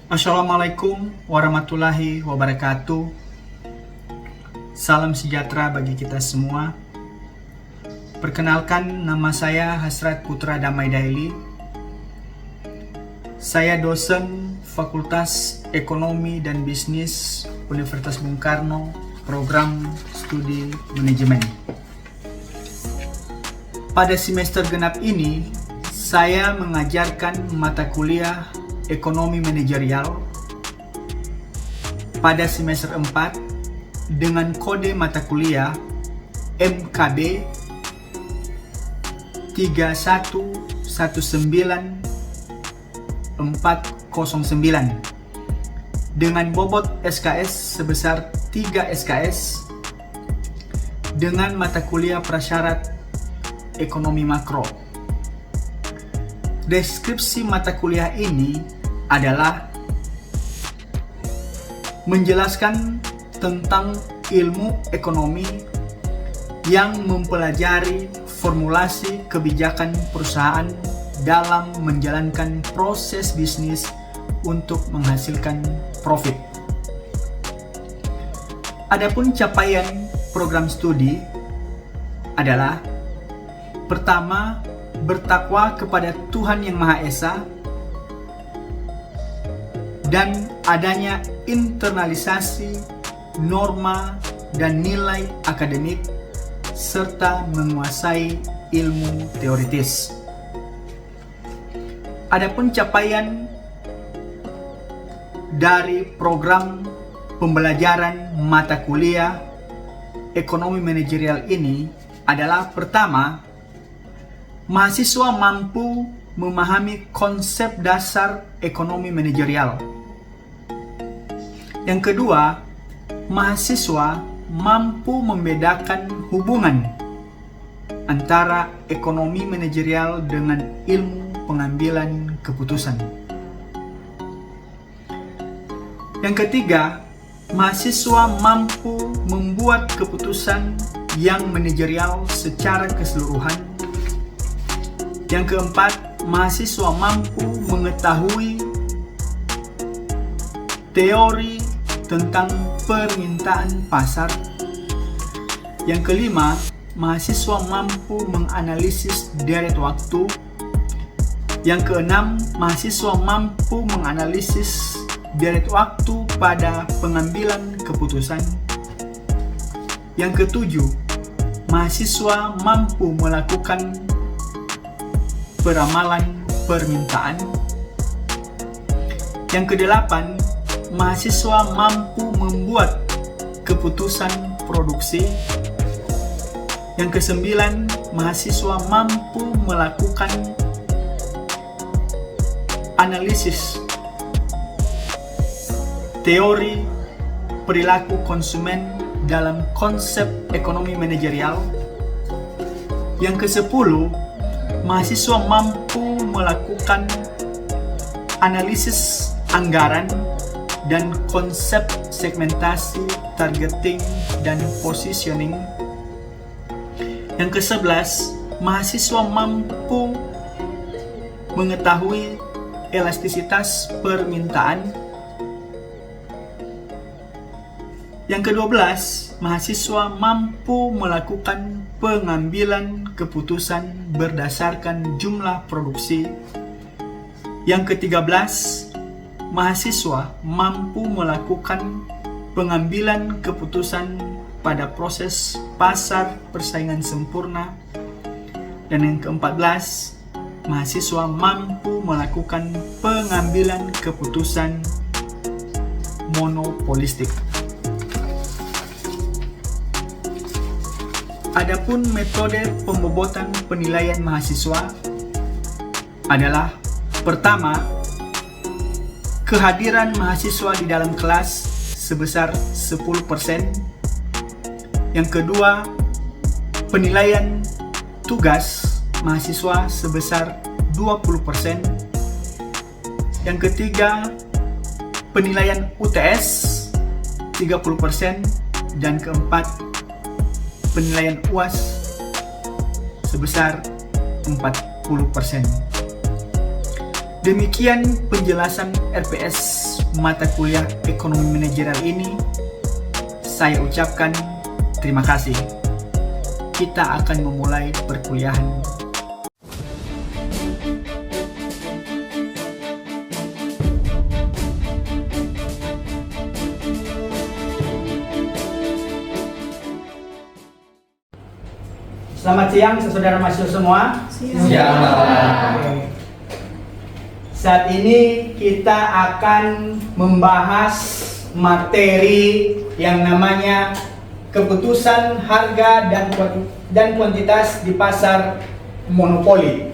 Assalamualaikum warahmatullahi wabarakatuh. Salam sejahtera bagi kita semua. Perkenalkan, nama saya Hasrat Putra Damai Daily. Saya dosen Fakultas Ekonomi dan Bisnis Universitas Bung Karno, program studi manajemen. Pada semester genap ini, saya mengajarkan mata kuliah Ekonomi Manajerial pada semester 4 dengan kode mata kuliah MKB 3119409 dengan bobot SKS sebesar 3 SKS dengan mata kuliah prasyarat Ekonomi Makro. Deskripsi mata kuliah ini adalah menjelaskan tentang ilmu ekonomi yang mempelajari formulasi kebijakan perusahaan dalam menjalankan proses bisnis untuk menghasilkan profit. Adapun capaian program studi adalah: pertama, bertakwa kepada Tuhan Yang Maha Esa dan adanya internalisasi norma dan nilai akademik serta menguasai ilmu teoritis. Adapun capaian dari program pembelajaran mata kuliah Ekonomi Manajerial ini adalah: pertama, mahasiswa mampu memahami konsep dasar ekonomi manajerial. Yang kedua, mahasiswa mampu membedakan hubungan antara ekonomi manajerial dengan ilmu pengambilan keputusan. Yang ketiga, mahasiswa mampu membuat keputusan yang manajerial secara keseluruhan. Yang keempat, mahasiswa mampu mengetahui teori tentang permintaan pasar. Yang kelima, mahasiswa mampu menganalisis deret waktu. Yang keenam, mahasiswa mampu menganalisis deret waktu pada pengambilan keputusan. Yang ketujuh, mahasiswa mampu melakukan peramalan permintaan. Yang kedelapan, mahasiswa mampu membuat keputusan produksi. Yang kesembilan, mahasiswa mampu melakukan analisis teori perilaku konsumen dalam konsep ekonomi manajerial. Yang kesepuluh, mahasiswa mampu melakukan analisis anggaran dan konsep segmentasi, targeting, dan positioning. Yang ke-11, mahasiswa mampu mengetahui elastisitas permintaan. Yang ke-12, mahasiswa mampu melakukan pengambilan keputusan berdasarkan jumlah produksi. Yang ke-13, mahasiswa mampu melakukan pengambilan keputusan pada proses pasar persaingan sempurna. Dan yang ke-14, mahasiswa mampu melakukan pengambilan keputusan monopolistik. Adapun metode pembobotan penilaian mahasiswa adalah: pertama, kehadiran mahasiswa di dalam kelas sebesar 10%. Yang kedua, penilaian tugas mahasiswa sebesar 20%. Yang ketiga, penilaian UTS 30%. Dan keempat, penilaian UAS sebesar 40%. Demikian penjelasan RPS mata kuliah ekonomi manajerial ini, saya ucapkan terima kasih. Kita akan memulai perkuliahan. Selamat siang saudara mahasiswa semua. Siang. Saat ini kita akan membahas materi yang namanya keputusan harga dan kuantitas di pasar monopoli.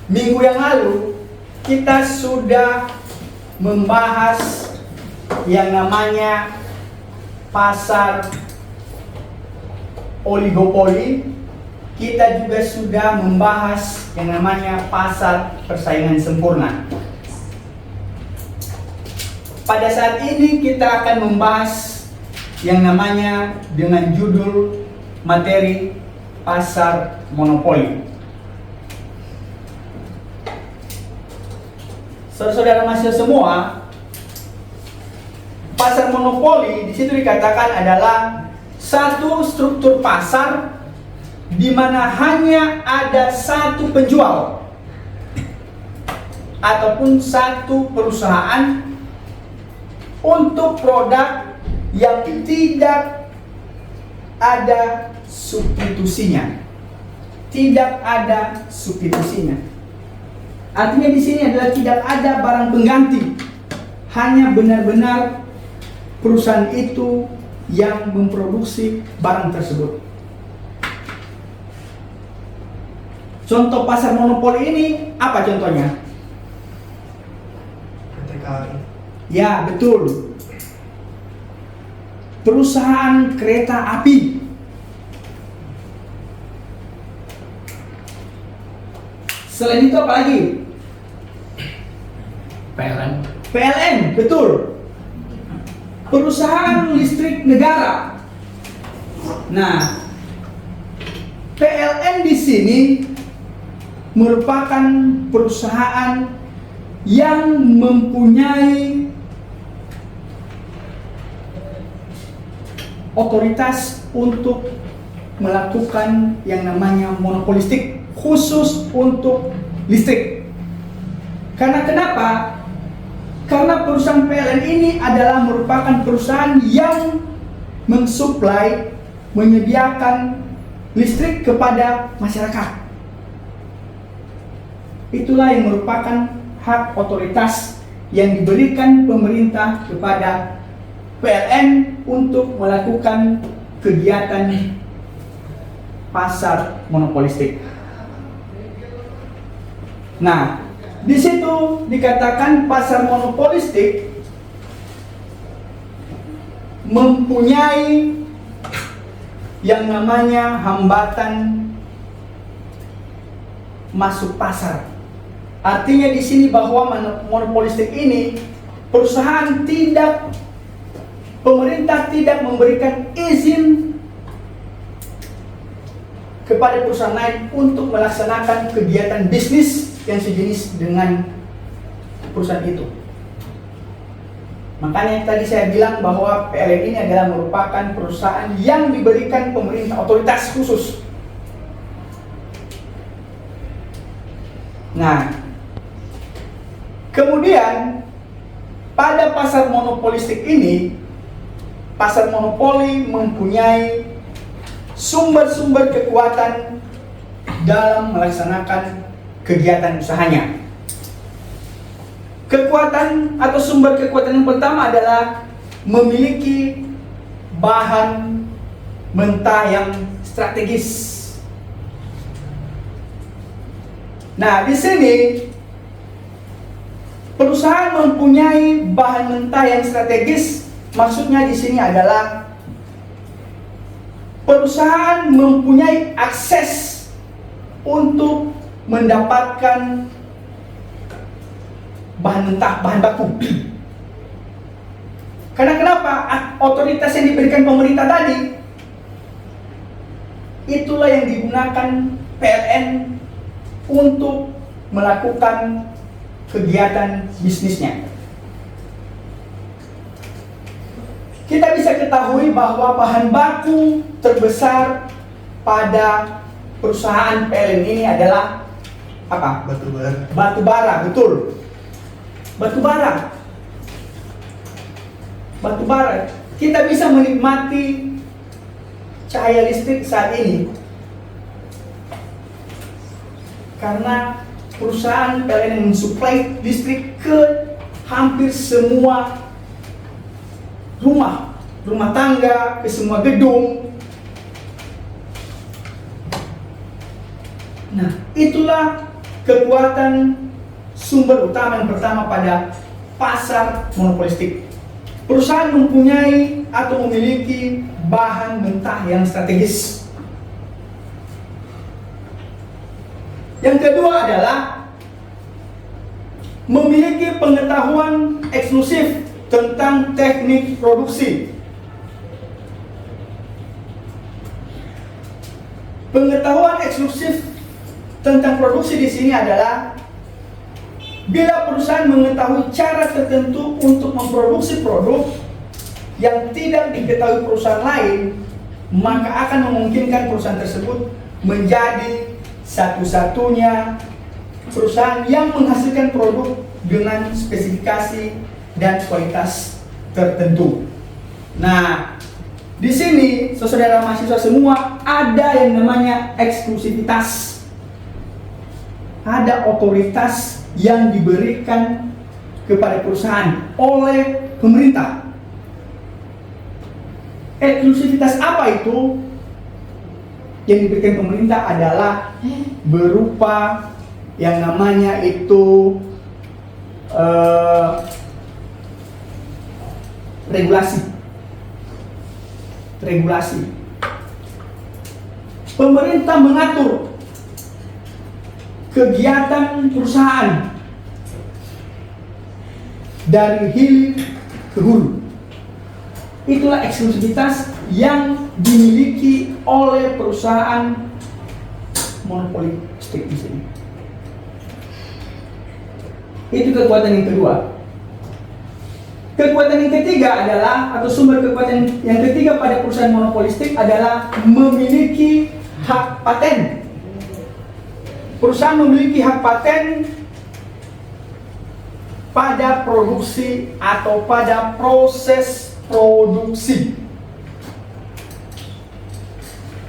Minggu yang lalu kita sudah membahas yang namanya pasar oligopoli. Kita juga sudah membahas yang namanya pasar persaingan sempurna. Pada saat ini kita akan membahas yang namanya dengan judul materi pasar monopoli. Saudara-saudara mahasiswa semua, pasar monopoli di situ dikatakan adalah satu struktur pasar di mana hanya ada satu penjual ataupun satu perusahaan untuk produk yang tidak ada substitusinya. Tidak ada substitusinya. Artinya di sini adalah tidak ada barang pengganti. Hanya benar-benar perusahaan itu yang memproduksi barang tersebut. Contoh pasar monopoli ini apa contohnya? PT KAI. Ya, betul. Perusahaan kereta api. Selain itu apa lagi? PLN, betul. Perusahaan listrik negara. Nah, PLN di sini merupakan perusahaan yang mempunyai otoritas untuk melakukan yang namanya monopolistik khusus untuk listrik. Karena kenapa? Karena perusahaan PLN ini adalah merupakan perusahaan yang mensuplai, menyediakan listrik kepada masyarakat. Itulah yang merupakan hak otoritas yang diberikan pemerintah kepada PLN untuk melakukan kegiatan pasar monopolistik. Nah, di situ dikatakan pasar monopolistik mempunyai yang namanya hambatan masuk pasar. Artinya di sini bahwa monopolistik ini pemerintah tidak memberikan izin kepada perusahaan lain untuk melaksanakan kegiatan bisnis yang sejenis dengan perusahaan itu. Makanya tadi saya bilang bahwa PLN ini adalah merupakan perusahaan yang diberikan pemerintah otoritas khusus. Nah, kemudian pada pasar monopolistik ini, pasar monopoli mempunyai sumber-sumber kekuatan dalam melaksanakan kegiatan usahanya. Kekuatan atau sumber kekuatan yang pertama adalah memiliki bahan mentah yang strategis. Nah, di sini perusahaan mempunyai bahan mentah yang strategis. Maksudnya di sini adalah perusahaan mempunyai akses untuk mendapatkan bahan mentah, bahan baku. Karena kenapa? Otoritas yang diberikan pemerintah tadi, itulah yang digunakan PLN untuk melakukan kegiatan bisnisnya. Kita bisa ketahui bahwa bahan baku terbesar pada perusahaan PLN ini adalah apa? Batu bara. Batu bara, betul. Batu bara. Batu bara. Kita bisa menikmati cahaya listrik saat ini karena perusahaan PLN yang mensuplai listrik ke hampir semua rumah tangga, ke semua gedung. Nah, itulah kekuatan sumber utama yang pertama pada pasar monopolistik. Perusahaan mempunyai atau memiliki bahan mentah yang strategis. Yang kedua adalah memiliki pengetahuan eksklusif tentang teknik produksi. Pengetahuan eksklusif tentang produksi di sini adalah bila perusahaan mengetahui cara tertentu untuk memproduksi produk yang tidak diketahui perusahaan lain, maka akan memungkinkan perusahaan tersebut menjadi satu-satunya perusahaan yang menghasilkan produk dengan spesifikasi dan kualitas tertentu. Nah, di sini saudara mahasiswa semua ada yang namanya eksklusivitas. Ada otoritas yang diberikan kepada perusahaan oleh pemerintah. Eksklusivitas apa itu? Yang diberikan pemerintah adalah berupa yang namanya itu regulasi. Pemerintah mengatur kegiatan perusahaan dari hilir ke hulu. Itulah eksklusivitas yang dimiliki oleh perusahaan monopolistik di sini. Itu kekuatan yang kedua. Kekuatan yang ketiga adalah, atau sumber kekuatan yang ketiga pada perusahaan monopolistik adalah memiliki hak paten. Perusahaan memiliki hak paten pada produksi atau pada proses produksi.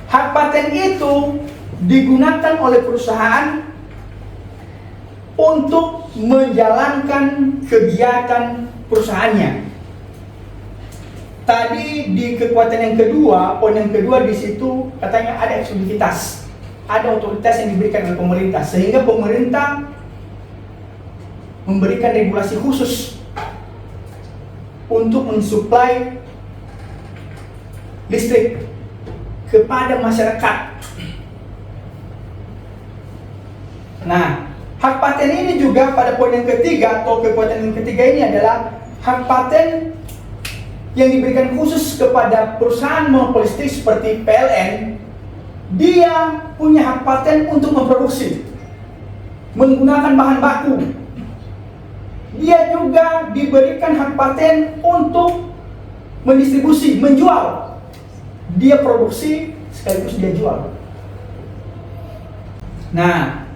Hak paten itu digunakan oleh perusahaan untuk menjalankan kegiatan perusahaannya. Tadi di kekuatan yang kedua, poin yang kedua di situ katanya ada eksklusivitas. Ada otoritas yang diberikan oleh pemerintah, sehingga pemerintah memberikan regulasi khusus untuk mensuplai listrik kepada masyarakat. Nah, hak paten ini juga pada poin yang ketiga atau kekuatan yang ketiga ini adalah hak paten yang diberikan khusus kepada perusahaan monopolistik seperti PLN. Dia punya hak paten untuk memproduksi menggunakan bahan baku. Dia juga diberikan hak paten untuk mendistribusi, menjual. Dia produksi sekaligus dia jual. Nah,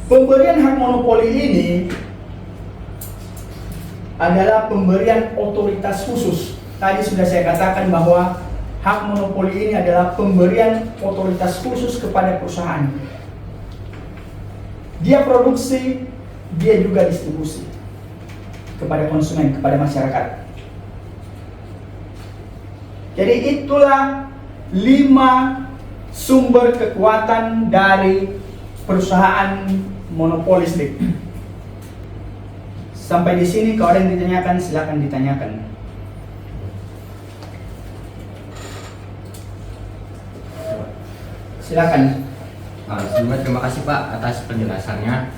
pemberian hak monopoli ini adalah pemberian otoritas khusus. Tadi sudah saya katakan bahwa hak monopoli ini adalah pemberian otoritas khusus kepada perusahaan. Dia produksi, dia juga distribusi kepada konsumen, kepada masyarakat. Jadi itulah 5 sumber kekuatan dari perusahaan monopolistik. Sampai di sini kalau ada yang ditanyakan, silakan ditanyakan. Silakan. Sebelumnya terima kasih Pak atas penjelasannya.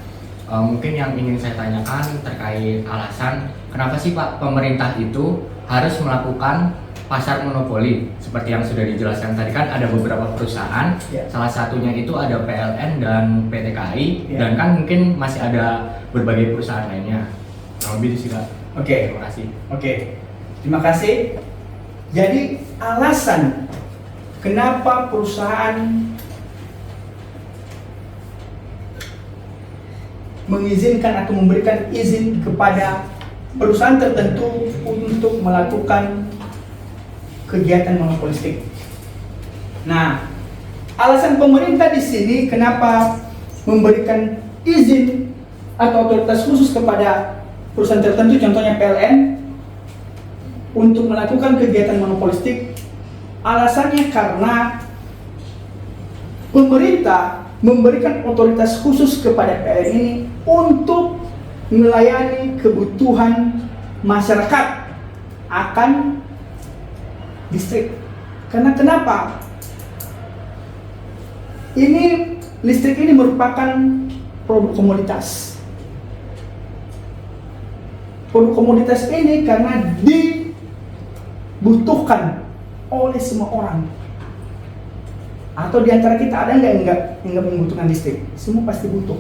Mungkin yang ingin saya tanyakan terkait alasan kenapa sih Pak pemerintah itu harus melakukan pasar monopoli seperti yang sudah dijelaskan tadi kan ada beberapa perusahaan, Ya. salah satunya itu ada PLN dan PT KAI, Ya. dan kan mungkin masih ada berbagai perusahaan lainnya. Nah, lebih di sini. Oke. Terima kasih. Oke, terima kasih. Jadi alasan kenapa perusahaan mengizinkan atau memberikan izin kepada perusahaan tertentu untuk melakukan kegiatan monopolistik. Nah, alasan pemerintah di sini kenapa memberikan izin atau otoritas khusus kepada perusahaan tertentu, contohnya PLN, untuk melakukan kegiatan monopolistik, alasannya karena pemerintah memberikan otoritas khusus kepada PLN ini untuk melayani kebutuhan masyarakat akan listrik. Karena kenapa? Ini listrik ini merupakan produk komoditas. Produk komoditas ini karena dibutuhkan oleh semua orang. Atau di antara kita ada nggak yang nggak membutuhkan listrik? Semua pasti butuh.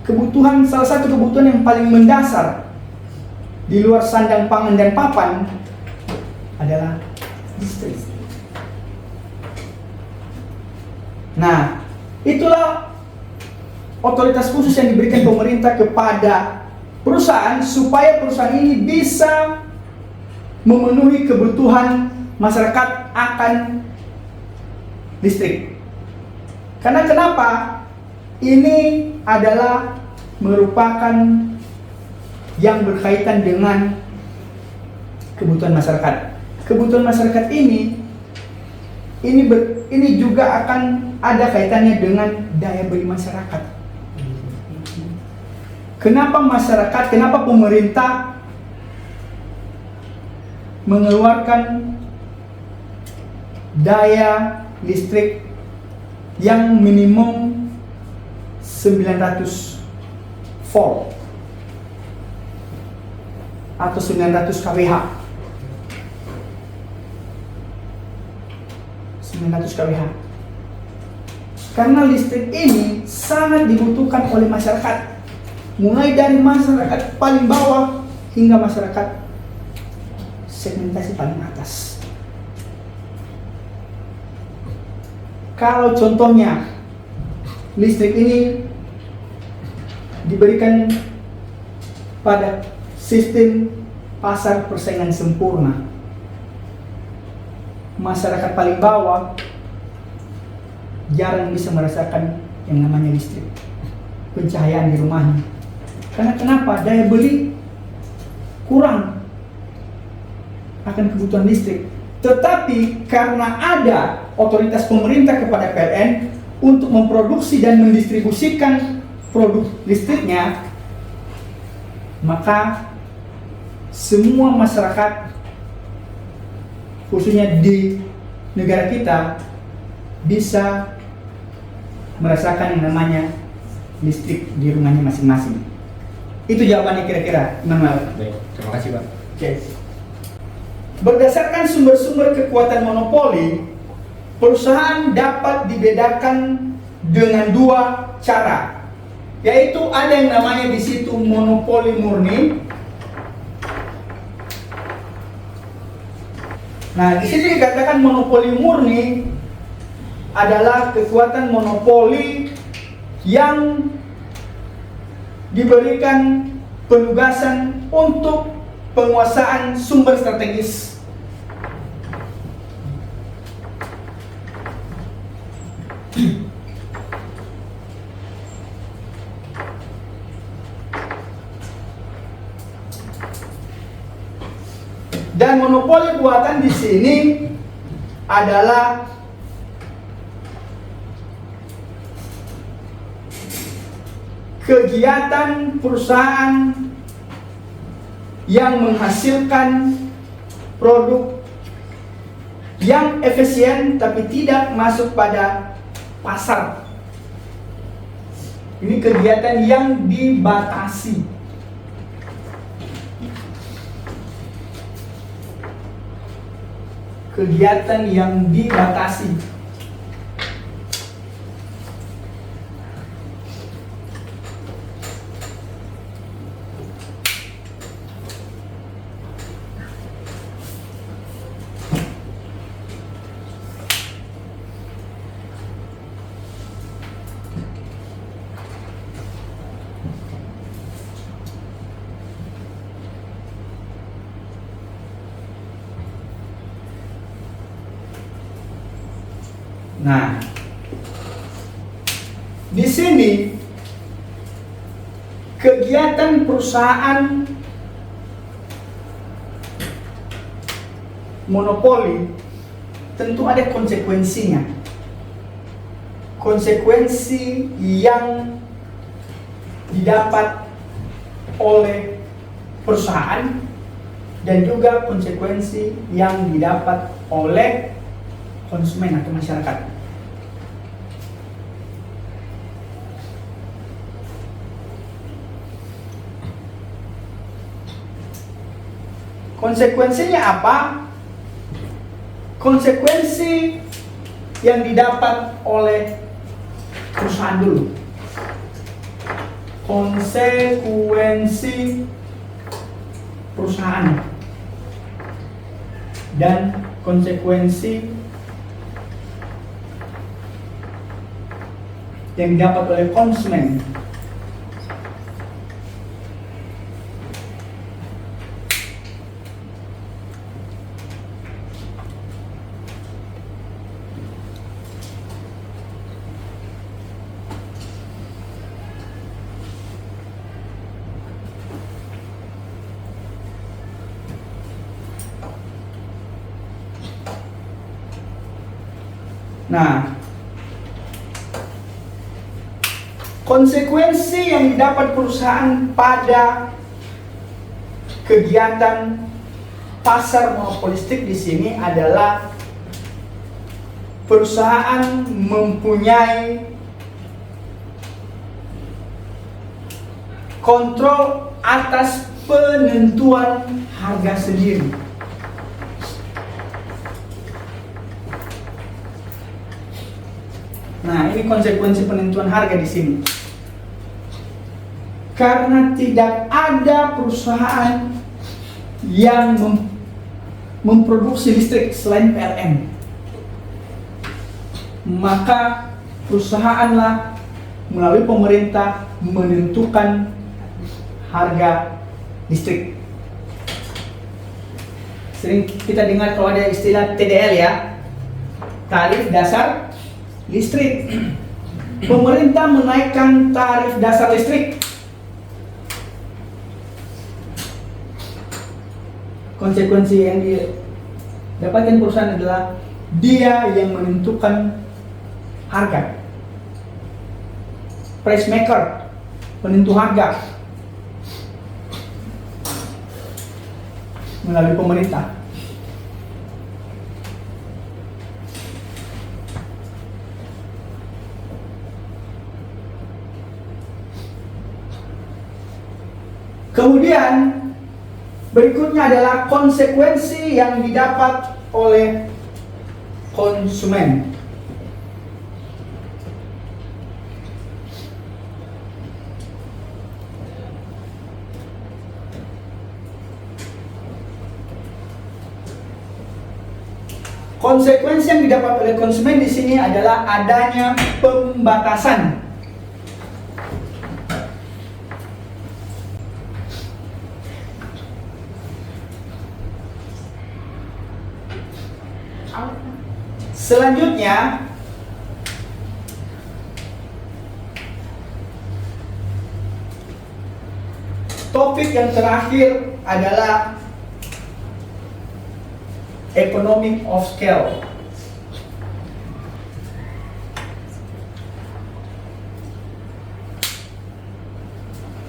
Kebutuhan, salah satu kebutuhan yang paling mendasar di luar sandang, pangan, dan papan adalah listrik. Nah, itulah otoritas khusus yang diberikan pemerintah kepada perusahaan supaya perusahaan ini bisa memenuhi kebutuhan masyarakat akan listrik. Karena kenapa? Ini adalah merupakan yang berkaitan dengan kebutuhan masyarakat. Kebutuhan masyarakat ini juga akan ada kaitannya dengan daya beli masyarakat. Kenapa masyarakat, kenapa pemerintah mengeluarkan daya listrik yang minimum 900 volt atau 900 kWh. 900 kWh. Karena listrik ini sangat dibutuhkan oleh masyarakat. Mulai dari masyarakat paling bawah hingga masyarakat segmentasi paling atas. Kalau contohnya listrik ini diberikan pada sistem pasar persaingan sempurna, masyarakat paling bawah jarang bisa merasakan yang namanya listrik, pencahayaan di rumahnya. Karena kenapa? Daya beli kurang akan kebutuhan listrik. Tetapi karena ada otoritas pemerintah kepada PLN untuk memproduksi dan mendistribusikan produk listriknya, maka semua masyarakat khususnya di negara kita bisa merasakan yang namanya listrik di rumahnya masing-masing. Itu jawabannya kira-kira, Manuel. Baik, terima kasih Pak. Oke. Berdasarkan sumber-sumber kekuatan monopoli, perusahaan dapat dibedakan dengan dua cara, yaitu ada yang namanya di situ monopoli murni. Nah, di sini dikatakan monopoli murni adalah kekuatan monopoli yang diberikan penugasan untuk penguasaan sumber strategis. Dan monopoli buatan di sini adalah kegiatan perusahaan yang menghasilkan produk yang efisien tapi tidak masuk pada pasar. Ini kegiatan yang dibatasi. kegiatan yang dibatasi. Nah, di sini kegiatan perusahaan monopoli tentu ada konsekuensinya. Konsekuensi yang didapat oleh perusahaan dan juga konsekuensi yang didapat oleh konsumen atau masyarakat. Konsekuensinya apa? Konsekuensi yang didapat oleh perusahaan dulu. Konsekuensi perusahaan dan konsekuensi yang didapat oleh konsumen. Nah, konsekuensi yang didapat perusahaan pada kegiatan pasar monopolistik di sini adalah perusahaan mempunyai kontrol atas penentuan harga sendiri. Nah, ini konsekuensi penentuan harga di sini. Karena tidak ada perusahaan yang memproduksi listrik selain PLN, maka perusahaanlah melalui pemerintah menentukan harga listrik. Sering kita dengar kalau ada istilah TDL ya, tarif dasar listrik. Pemerintah menaikkan tarif dasar listrik. Konsekuensi yang didapatkan perusahaan adalah dia yang menentukan harga. Price maker, penentu harga melalui pemerintah. Kemudian berikutnya adalah konsekuensi yang didapat oleh konsumen. Konsekuensi yang didapat oleh konsumen di sini adalah adanya pembatasan. Selanjutnya, topik yang terakhir adalah economic of scale.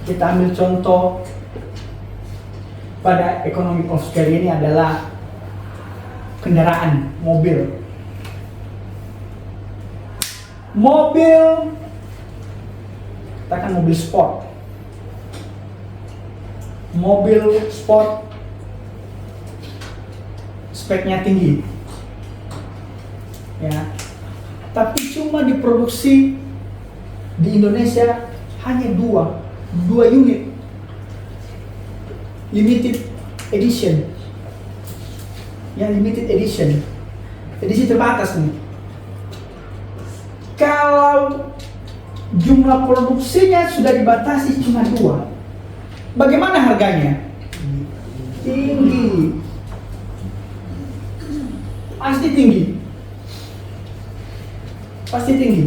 Kita ambil contoh pada economic of scale ini adalah kendaraan, mobil. Mobil, katakan mobil sport. Mobil sport speknya tinggi. ya. Tapi cuma diproduksi di Indonesia hanya dua unit limited edition, ya, limited edition, edisi terbatas nih. Kalau jumlah produksinya sudah dibatasi cuma 2, bagaimana harganya? Tinggi, pasti tinggi, pasti tinggi.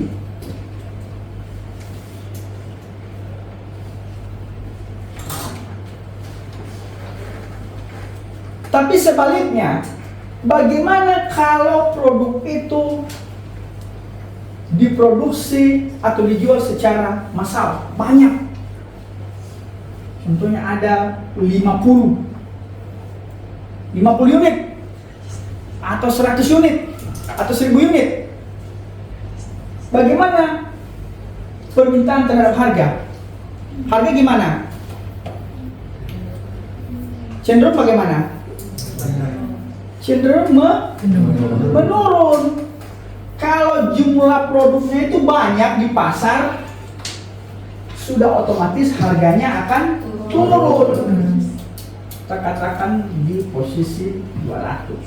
Tapi sebaliknya, bagaimana kalau produk itu diproduksi atau dijual secara massal, banyak? Contohnya ada 50 unit atau 100 unit atau 1000 unit. Bagaimana permintaan terhadap harga? Harga gimana? Cenderung bagaimana? Cenderung menurun. Kalau jumlah produknya itu banyak di pasar, sudah otomatis harganya akan turun. Kita katakan di posisi 200.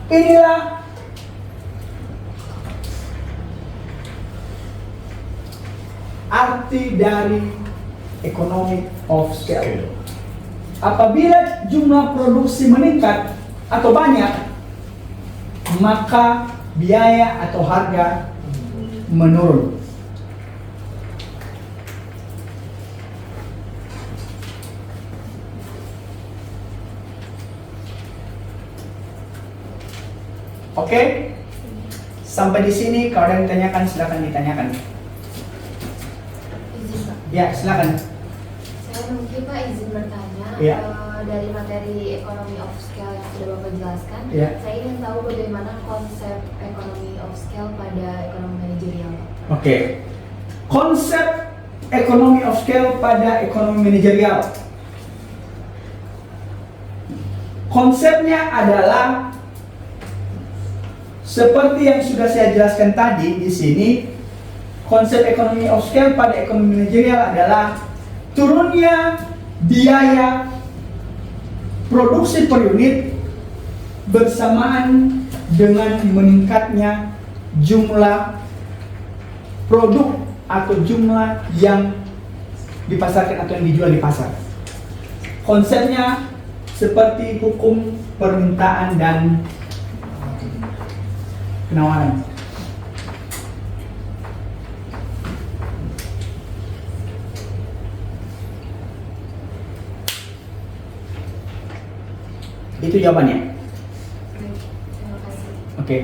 Inilah arti dari economy of scale. Apabila jumlah produksi meningkat atau banyak, maka biaya atau harga menurun. Oke? Sampai di sini kalau ada yang ditanyakan silakan ditanyakan. Izin Pak. Ya, silakan. Saya mungkin Pak izin bertanya, Iya. dari materi economy of scale yang sudah Bapak jelaskan, Iya. saya ingin tahu bagaimana konsep economy of scale pada ekonomi manajerial. Oke. Konsep economy of scale pada ekonomi manajerial. Konsepnya adalah seperti yang sudah saya jelaskan tadi di sini. Konsep economy of scale pada ekonomi manajerial adalah turunnya biaya produksi per unit bersamaan dengan meningkatnya jumlah produk atau jumlah yang dipasarkan atau yang dijual di pasar. Konsepnya seperti hukum permintaan dan penawaran. Itu jawabannya. Baik, terima kasih. Oke.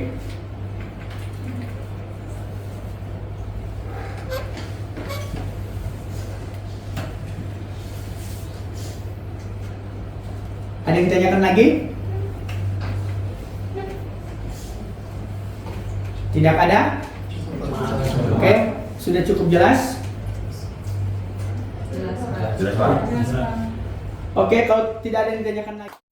Ada yang ditanyakan lagi? Tidak ada? Oke, sudah cukup jelas? Jelas Pak. Jelas Pak. Oke, kalau tidak ada yang ditanyakan lagi.